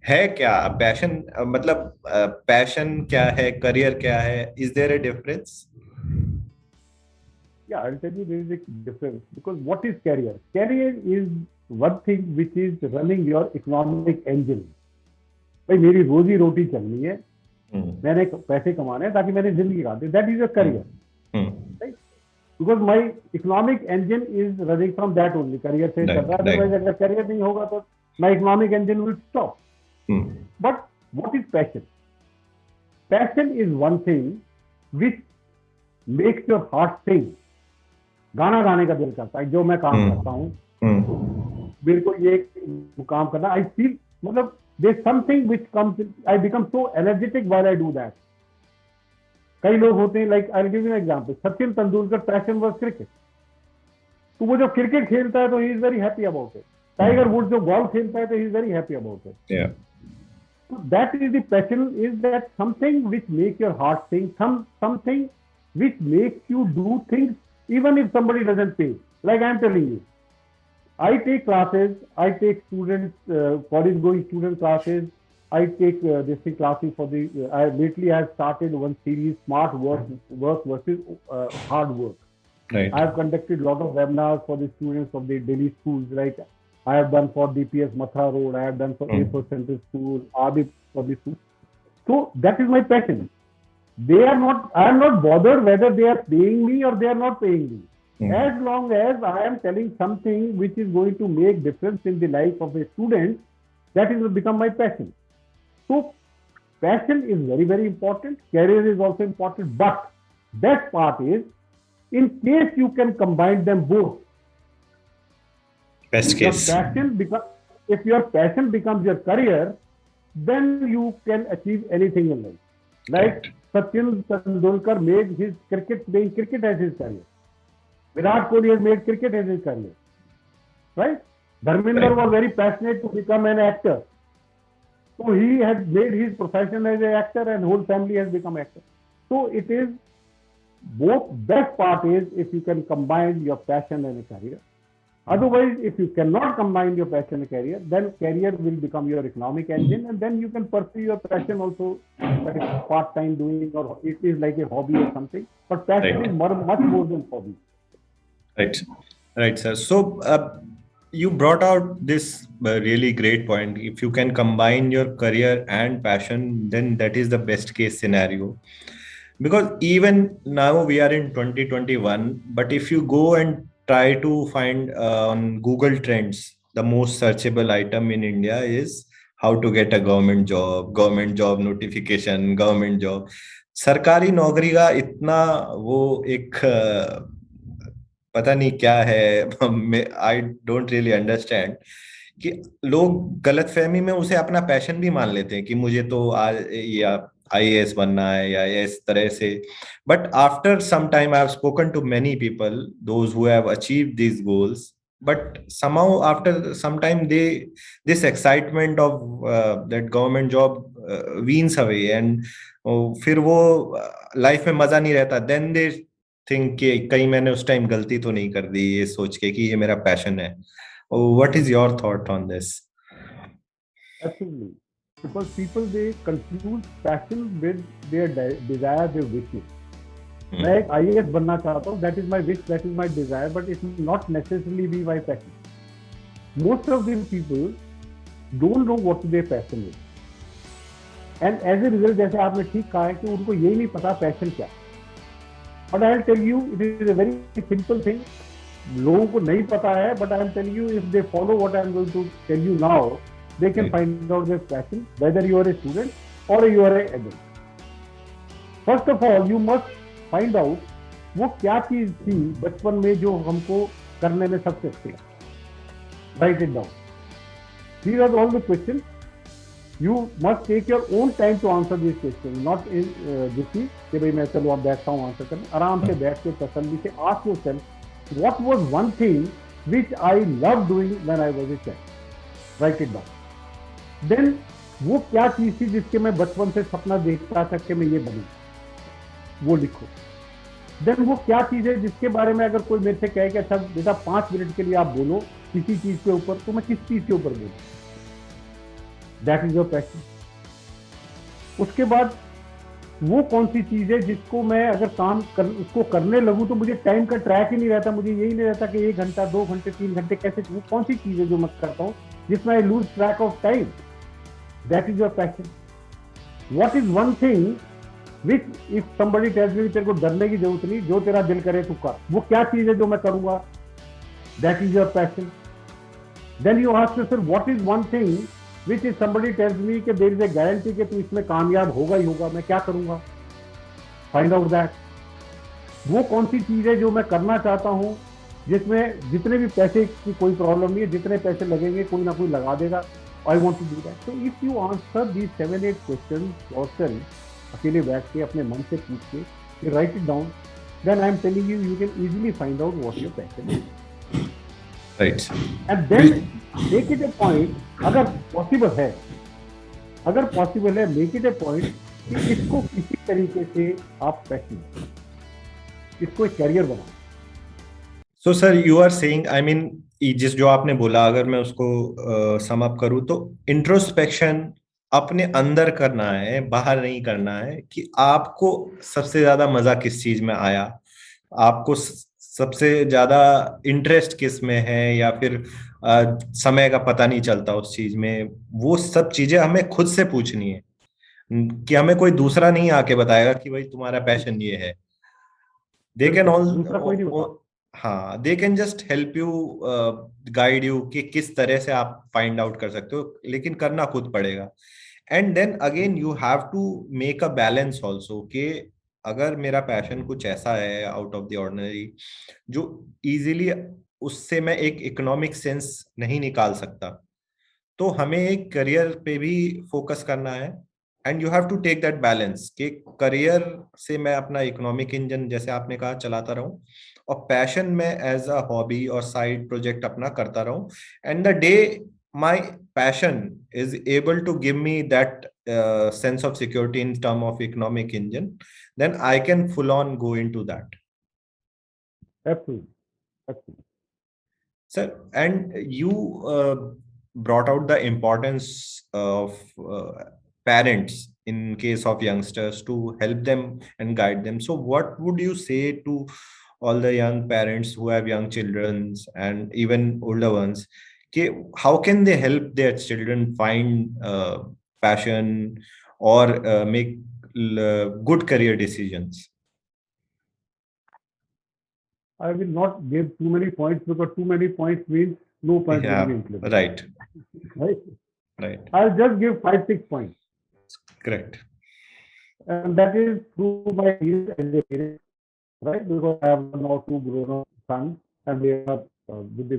है क्या पैशन, मतलब पैशन क्या है, करियर क्या है, is there a difference? Yeah, I'll tell you there is a difference because what is career? Career is one thing which is running your economic engine. भाई मेरी रोजी रोटी चलनी है, मैंने पैसे कमाने हैं ताकि मैंने जिंदगी काटे. That is a career, right? Because my economic engine is running from that only. Career से चल रहा है, otherwise अगर career नहीं होगा तो my economic engine will stop. But what is passion? Passion is one thing which makes your heart sing. गाना गाने का दिल करता है, जो मैं काम करता हूँ, मेरे को ये काम करना, आई फील, मतलब there's something which comes, I become so energetic while I do that. कई लोग होते हैं, like I'll give you an example, Sachin Tendulkar passion was cricket. तो वो जो क्रिकेट खेलता है तो he is very happy about it. Tiger would जो गोल्फ खेलता है तो he is very happy about it. Yeah. So that is the passion, is that something which makes your heart sing, something which makes you do things even if somebody doesn't pay. Like I am telling you, I take classes, I take students, college-going student classes. I take this classes for the. Lately I have started one series, smart work versus hard work. Right. I have conducted a lot of webinars for the students of the Delhi schools. Like I have done for DPS Mathura Road, I have done for A4 Central School, Adi Public School. So that is my passion. They are not, I am not bothered whether they are paying me or they are not paying me. As long as I am telling something which is going to make difference in the life of a student, that is become my passion. So passion is very, very important. Career is also important. But best part is, in case you can combine them both. Best case. If your passion becomes your career, then you can achieve anything in life. Like Sachin Tendulkar made his playing cricket as his career. Virat Kohli has made cricket as his career. Right? Dharmendra was very passionate to become an actor. So he had made his profession as an actor and whole family has become actor. So it is both. Best part is if you can combine your passion and a career. Otherwise, if you cannot combine your passion and career, then career will become your economic engine, and then you can pursue your passion also like part-time doing, or it is like a hobby or something. But passion is much more than hobby. Right, sir. So you brought out this really great point. If you can combine your career and passion, then that is the best case scenario. Because even now we are in 2021, but if you go and try to find on Google Trends, the most searchable item in India is how to get a government job notification, government job. सरकारी नौकरी का इतना वो एक पता नहीं क्या है, आई डोंट रियली अंडरस्टैंड कि लोग गलतफहमी में उसे अपना पैशन भी मान लेते हैं कि मुझे तो या IAS बनना है या इस तरह से. But after some time, I have spoken to many people, those who have achieved these goals. But somehow after some time, this excitement of that government job weans away, and फिर वो life में मजा नहीं रहता. Then they think कि कहीं मैंने उस time गलती तो नहीं कर दी, ये सोच के कि ये मेरा passion है. What is your thought on this? Absolutely. Because people, they confuse passion with their desire, their wishes. Like IAS बनना चाहता हूँ, that is my wish, that is my desire, but it will not necessarily be my passion. Most of the people don't know what their passion is. And as a result, जैसे आपने ठीक कहा है कि उनको यही नहीं पता passion क्या. But I'll tell you, it is a very simple thing. लोगों को नहीं पता है, but I'll tell you, if they follow what I'm going to tell you now, they can Right. find out their passion, whether you are a student or you are an adult. First of all you must find out वो क्या चीज थी बचपन में जो हमको करने में सबसे अच्छी लगी. Write it down. These are all the question. You must take your own time to answer this question, not in this कि भाई मैं चलो अब बैठता हूँ आंसर करने. आराम से बैठ के तसल्ली से ask yourself what was one thing which I love doing when I was a child. Write it down. Then वो क्या चीज थी जिसके मैं बचपन से सपना देखता था कि मैं ये बनूं, वो लिखो. देन वो क्या चीज है जिसके बारे में अगर कोई मेरे से कहे कि अच्छा बेटा 5 मिनट के लिए आप बोलो किसी चीज के ऊपर, तो मैं किस चीज के ऊपर बोलूं. That is your passion. उसके बाद वो कौन सी चीज है जिसको मैं अगर उसको करने लगूं तो मुझे टाइम का ट्रैक ही नहीं रहता, मुझे यही नहीं रहता कि 1 घंटा 2 घंटे 3 घंटे कैसे, वो कौन सी चीज है जो मैं करता हूं जिसमें I lose track of time. That is your passion. What is one thing which if somebody tells मी तेरे को डरने की जरूरत नहीं, जो तेरा दिल करे तू कर, वो क्या चीज है जो मैं करूंगा. That is your passion. Then you ask yourself what is one thing which if somebody tells me कि देयर इज अ गारंटी कि तू इसमें कामयाब होगा ही होगा, मैं क्या करूंगा. Find out that. वो कौन सी चीज है जो मैं करना चाहता हूं जिसमें जितने भी पैसे की कोई प्रॉब्लम नहीं है, जितने पैसे लगेंगे कोई ना कोई लगा देगा. I want to do that. So if you answer these 7-8 question yourself, अकेले बैठ के अपने मन से पूछ के write it down, then I am telling you you can easily find out what your passion is. Right. And then make it a point, अगर possible है मेक इट ए पॉइंट कि इसको किसी तरीके से आप पैशन, इसको एक कैरियर बनाओ. So sir, you are saying, I mean, जिस जो आपने बोला अगर मैं उसको सम अप करूँ तो इंट्रोस्पेक्शन अपने अंदर करना है, बाहर नहीं करना है. कि आपको सबसे ज्यादा मजा किस चीज में आया, आपको सबसे ज्यादा इंटरेस्ट किस में है, या फिर समय का पता नहीं चलता उस चीज में. वो सब चीजें हमें खुद से पूछनी है कि हमें कोई दूसरा नहीं आके बताएगा कि भाई तुम्हारा पैशन ये है. दे कैन दूसरा कोई नहीं ऑल, बता. हाँ, they can just help you, guide you कि किस तरह से आप फाइंड आउट कर सकते हो, लेकिन करना खुद पड़ेगा. And then again you have to make a balance also कि अगर मेरा पैशन कुछ ऐसा है आउट ऑफ द ऑर्डिनरी जो इजीली उससे मैं एक इकोनॉमिक सेंस नहीं निकाल सकता, तो हमें एक करियर पे भी फोकस करना है. And you have to take that balance कि करियर से मैं अपना इकोनॉमिक इंजन जैसे आपने कहा चलाता रहूं, और पैशन में एज अ हॉबी और साइड प्रोजेक्ट अपना करता रहूं. And the day my passion is able to give me that sense of security in term of economic engine, then I can full on go into that. Absolutely. Sir, and you brought out the importance of parents in case of youngsters to help them and guide them. So, what would you say to all the young parents who have young children and even older ones? How can they help their children find passion or make good career decisions? I will not give too many points because too many points means no point will be Yeah, implemented. right, Right? right, I'll just give 5-6 points. correct. And that is through my experience as a parent, right? Because I have now 2 grown-up sons and they are, with the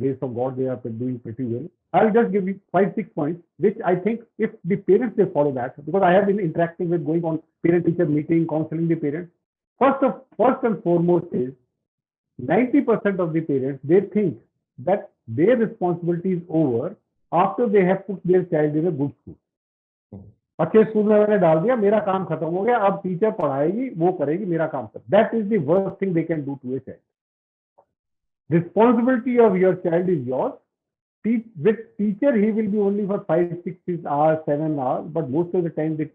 grace of God, they are doing pretty well. I'll just give you 5-6 points, which I think if the parents they follow that, because I have been interacting with going on parent-teacher meeting, counseling the parents. First and foremost is 90% of the parents, they think that their responsibility is over after they have put their child in a good school. अच्छे school में मैंने डाल दिया, मेरा काम खत्म हो गया, अब टीचर पढ़ाएगी, वो करेगी, मेरा काम खत्म. That is the worst thing they can do to a child. Responsibility of your child is yours. With teacher, he will be only for 5-6 hours, 7 hours, but most of the time the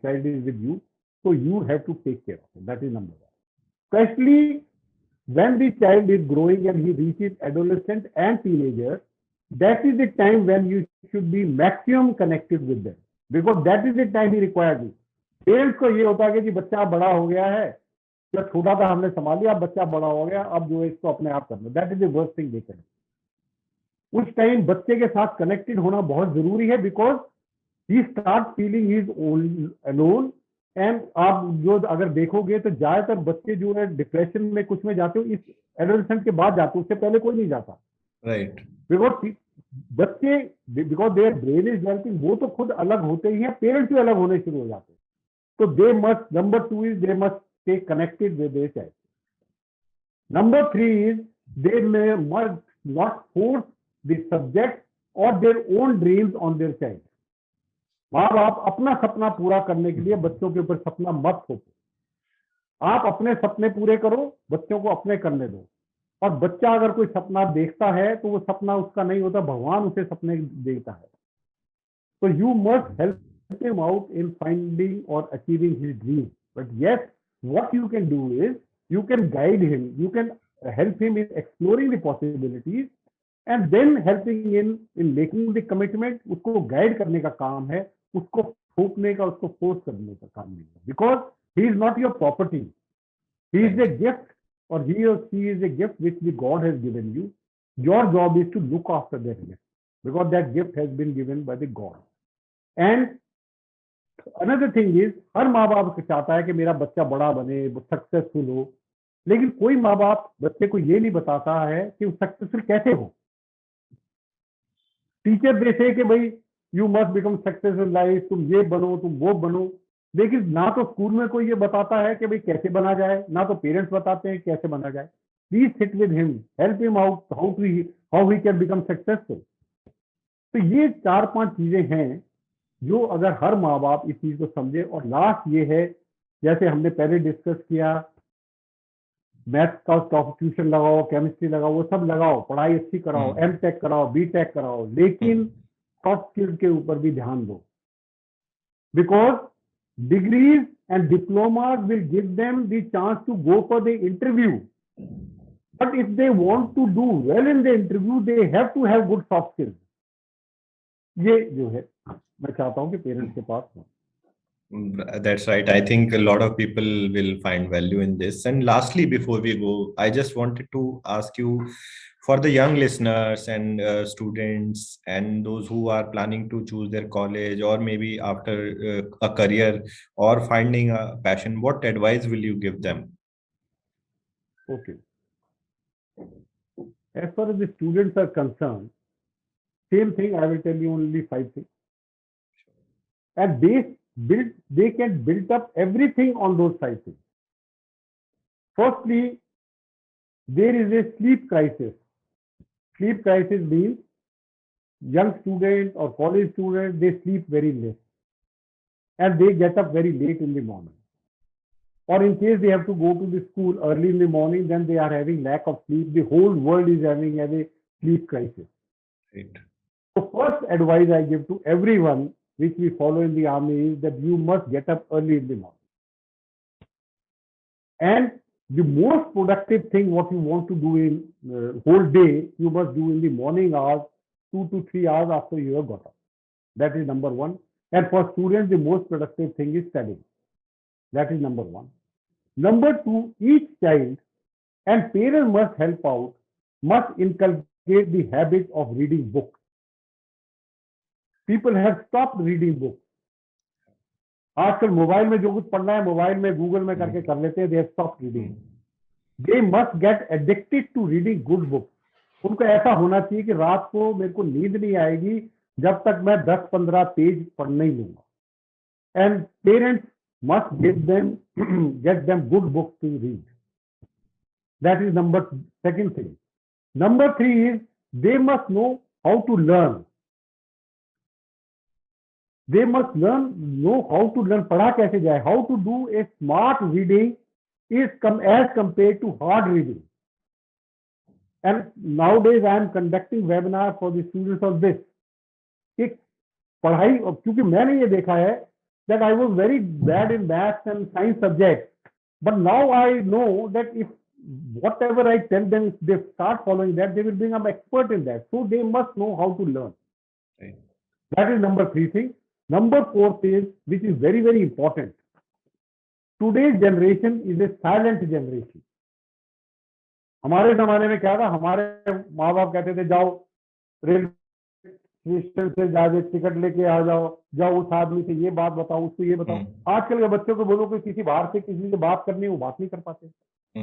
child is with you, so you have to take care of it. That is number one. Especially when the child is growing and he reaches adolescent and teenager, that is the time when you should be maximum connected with them, because that is the time he requires you. Parents को ये होता है कि जी बच्चा बड़ा हो गया है, जब छोटा था हमने संभाल लिया, अब बच्चा बड़ा हो गया, अब जो है इसको अपने आप करना. That is the worst thing they can. उस टाइम बच्चे के साथ कनेक्टेड होना बहुत जरूरी है, because he start feeling is alone. And आप जो अगर देखोगे तो ज्यादातर बच्चे जो है डिप्रेशन में कुछ में जाते हो इस एडोलेसेंट के बाद जाते हो, उससे पहले कोई नहीं जाता। राइट। बिकॉज बच्चे, because their brain is developing, वो तो खुद अलग होते ही हैं, पेरेंट्स भी अलग होने शुरू हो जाते हैं। तो they must, number 2 is they must stay connected with their child. Number 3 is they must not force the subject or their own dreams on their child. माँ बाप अपना सपना पूरा करने के लिए बच्चों के ऊपर सपना मत थोपो। आप अपने सपने पूरे करो, बच्चों को अपने करने दो। और बच्चा अगर कोई सपना देखता है तो वो सपना उसका नहीं होता, भगवान उसे सपने देता है। तो you must help him out in finding और achieving his dream. But yes, what you can do is you can guide him, you can help him in exploring the possibilities and then helping in making the commitment। उसको guide करने का काम है, उसको थोपने का, उसको फोर्स करने का काम नहीं है। Because he is not your property, he is a gift, और he or she is a gift which the God has given you. Your job is to look after that gift because that gift has been given by the God. And another thing is, हर माँ बाप चाहता है कि मेरा बच्चा बड़ा बने, सक्सेसफुल हो, लेकिन कोई माँ बाप बच्चे को ये नहीं बताता है कि वो सक्सेसफुल कैसे हो। टीचर दे से कि भाई you must become successful life, तुम ये बनो, तुम वो बनो, लेकिन ना तो स्कूल में कोई ये बताता है कि भाई कैसे बना जाए, ना तो पेरेंट्स बताते हैं कैसे बना जाए। Please sit with him, help him out how he can become successful. तो ये 4-5 चीजें हैं जो अगर हर माँ बाप इस चीज को समझे। और लास्ट ये है, जैसे हमने पहले डिस्कस किया, मैथ्स का ट्यूशन लगाओ, केमिस्ट्री लगाओ, वो सब लगाओ, पढ़ाई अच्छी कराओ, एम टेक कराओ, बी टेक कराओ, लेकिन सॉफ्ट स्किल्स के ऊपर भी ध्यान दो। Because degrees and diplomas will give them the chance to go for the interview, but if they want to do well in the interview they have to have good soft skills. ये जो है मैं चाहता हूं कि parents के पास हो। That's right. I think a lot of people will find value in this. And lastly, before we go, I just wanted to ask you, for the young listeners and students and those who are planning to choose their college or maybe after a career or finding a passion, what advice will you give them? Okay. As far as the students are concerned, same thing, I will tell you only 5 things. And they can build up everything on those 5 things. Firstly, there is a sleep crisis. Sleep crisis means young students or college students, they sleep very late and they get up very late in the morning. Or in case they have to go to the school early in the morning, then they are having lack of sleep. The whole world is having a sleep crisis. Right. So first advice I give to everyone which we follow in the army is that you must get up early in the morning. And the most productive thing what you want to do in whole day, you must do in the morning hours, 2 to 3 hours after you have got up. That is number 1. And for students, the most productive thing is studying. That is number 1. Number 2, each child and parents must help out, must inculcate the habit of reading books. People have stopped reading books. आजकल mobile में जो कुछ पढ़ना है mobile में Google में करके कर लेते हैं। They have stopped reading. They must get addicted to reading good book. उनको ऐसा होना चाहिए कि रात को मेरे को नींद नहीं आएगी जब तक मैं 10-15 पेज पढ़ नहीं लूंगा। And parents must give them get them good books to read. That is second thing. Number 3 is they must know how to learn. They must know how to learn. पढ़ा कैसे जाए? How to do a smart reading is as compared to hard reading. And nowadays I am conducting webinar for the students on this. एक पढ़ाई, क्योंकि मैंने ये देखा है that I was very bad in maths and science subjects, but now I know that if whatever I tell them, if they start following that, they will become expert in that. So they must know how to learn. Right. That is number 3 thing. Number 4 is, which is very, very important. Today's generation is a silent generation. हमारे जमाने में क्या था, हमारे माँ बाप कहते थे जाओ रेलवे स्टेशन से जाके टिकट लेके आ जाओ, जाओ उस आदमी से ये बात बताओ, उसको ये बताओ। आजकल के बच्चों को बोलो कि किसी बाहर से किसी से बात करनी है, वो बात नहीं कर पाते।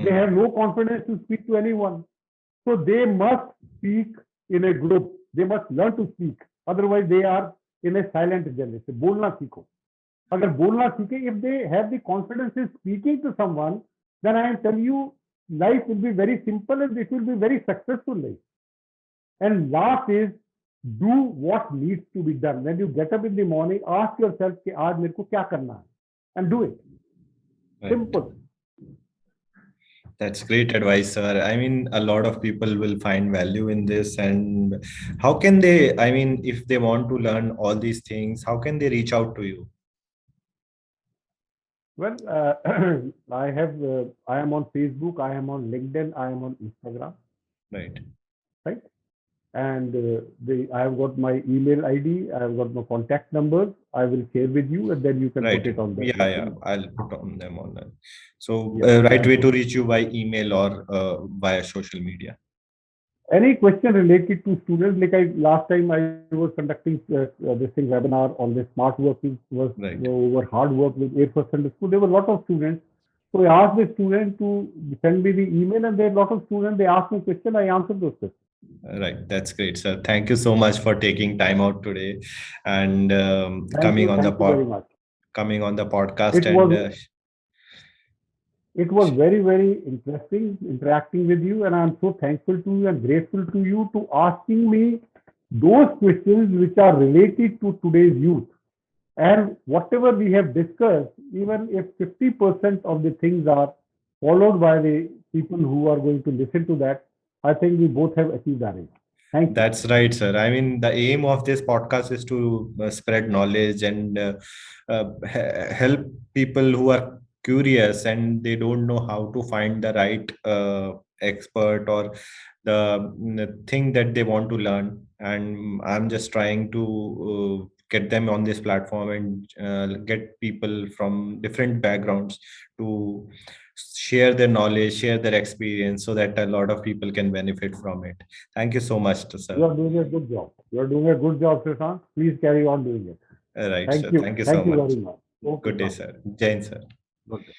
They have no confidence to speak to anyone, so they must speak in a group, they must learn to speak, otherwise they are in a silent generation. बोलना सीखो, अगर बोलना सीखे, if they have the confidence in speaking to someone, then I tell you, life will be very simple and it will be very successful life. And last is, do what needs to be done. When you get up in the morning, ask yourself कि आज मेरे को क्या करना है, and do it. Right. Simple. That's great advice, sir. I mean, a lot of people will find value in this. And how can they, I mean, if they want to learn all these things, how can they reach out to you? Well, I am on Facebook, I am on LinkedIn, I am on Instagram. Right. Right. And I have got my email ID, I have got my contact numbers. I will share with you, and then you can Right. put it on there. Yeah, I'll put on them online. So, Yeah. right way to reach you by email or via social media. Any question related to students, like last time I was conducting this thing webinar on the smart working, was Right. over hard work with 8% school. There were a lot of students. So I asked the student to send me the email, and there are a lot of students, they asked me question, I answered those questions. Right, that's great, sir. Thank you so much for taking time out today and Thank you very much. coming on the podcast. It was very, very interesting interacting with you, and I'm so thankful to you and grateful to you to asking me those questions which are related to today's youth. And whatever we have discussed, even if 50% of the things are followed by the people who are going to listen to that, I think we both have achieved our aim. Thank you. That's right, sir. I mean, the aim of this podcast is to spread knowledge and help people who are curious and they don't know how to find the right expert or the thing that they want to learn. And I'm just trying to get them on this platform and get people from different backgrounds to share their knowledge, share their experience, so that a lot of people can benefit from it. Thank you so much, sir. You are doing a good job. You are doing a good job, Sushant. Please carry on doing it. Right, Thank sir. you. Thank you Thank so you much. very much. Okay, Good day, sir. Jain, sir. Good day.